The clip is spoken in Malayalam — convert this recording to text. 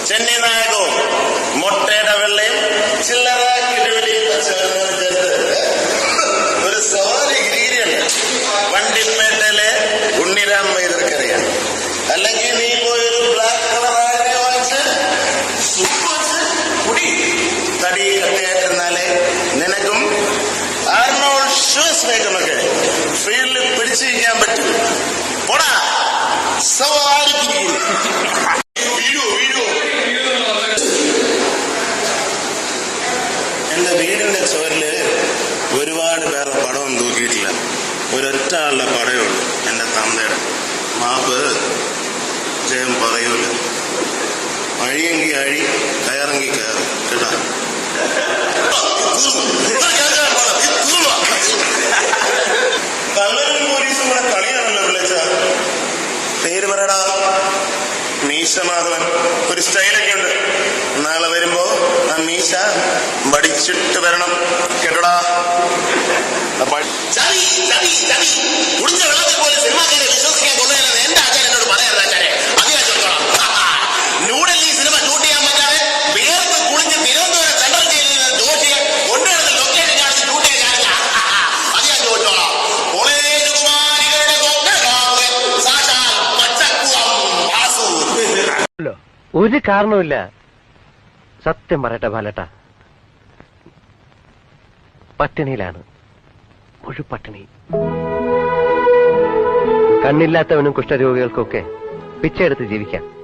ചെന്നി നായകവും മുട്ടയുടെ വെള്ളയും ചില്ലറ കിഴിവലിയും ചേർത്ത് ഒരു സവാരി ഗിരിയുണ്ട്. വണ്ടിപ്പേട്ടയിലെ ഉണ്ണിരാം വൈദ്യർക്കറിയാം. അല്ലെങ്കിൽ നീ പോയൊരു ബ്ലാക്ക് കളറായ വാങ്ങിച്ച് സുപ്പ് വെച്ച് കുടി. തടി കട്ടിയായിരുന്നാലേ നിനക്കും ആർണോൾഡ് ഷ്വാസ്നേഗറൊക്കെ ഫീൽഡിൽ പിടിച്ചിരിക്കാൻ പറ്റും. പോടാ സവാരി ഗിരി. എന്റെ വീടിന്റെ ചുവരില് ഒരുപാട് പേരുടെ പടവും തൂക്കിയിട്ടില്ല. ഒരൊറ്റ ആളുടെ പടയേ ഉള്ളൂ, എന്റെ തന്തയുടെ. മാപ്പ് ജയം പറയൂല. അഴിയെങ്കി അഴി, കയറെങ്കി കയറും കേട്ടാ. കള്ളനും പോലീസും കൂടെ കളിയാണല്ലോ വിളിച്ച. പേര് പറയടാ. മീശ മാധവൻ. ഒരു സ്റ്റൈലൊക്കെ ഉണ്ട്. നാളെ വരുമ്പോ ആ മീശ വടിച്ചിട്ട് വരണം കേട്ടോടാ. കുടിച്ച വെള്ളത്തിൽ പോലെ സിനിമാക്കാരെ വിശ്വസിക്കാൻ കൊള്ളുകയെന്ന് എന്റെ ആചാര്യ എന്നോട് പറയാറുണ്ട് ആചാര്യ. അത് ഞാൻ ചോദിച്ചോളാം. ന്യൂഡൽഹി സിനിമ ഷൂട്ട് ചെയ്യാൻ പറ്റാതെ വേർത്ത് കുളിഞ്ഞ് തിരുവനന്തപുരം സെൻട്രൽ ജയിലിൽ നിന്ന് ജോഷിയെ കൊണ്ടുവരുന്ന ലൊക്കേഷൻ കാണിച്ച് ഷൂട്ട് ചെയ്യാൻ ഞാനില്ല. അത് ഞാൻ ചോദിച്ചോളാം. കോളേജ് കുമാരികളുടെ സാക്ഷാൽ പച്ചക്കുളം വാസു. ഒരു കാരണവുമില്ല. സത്യം പറയട്ടെ ബാലട്ട, പട്ടിണിയിലാണ്. ഒരു പട്ടിണി. കണ്ണില്ലാത്തവനും കുഷ്ഠരോഗികൾക്കൊക്കെ പിച്ചെടുത്ത് ജീവിക്കാം.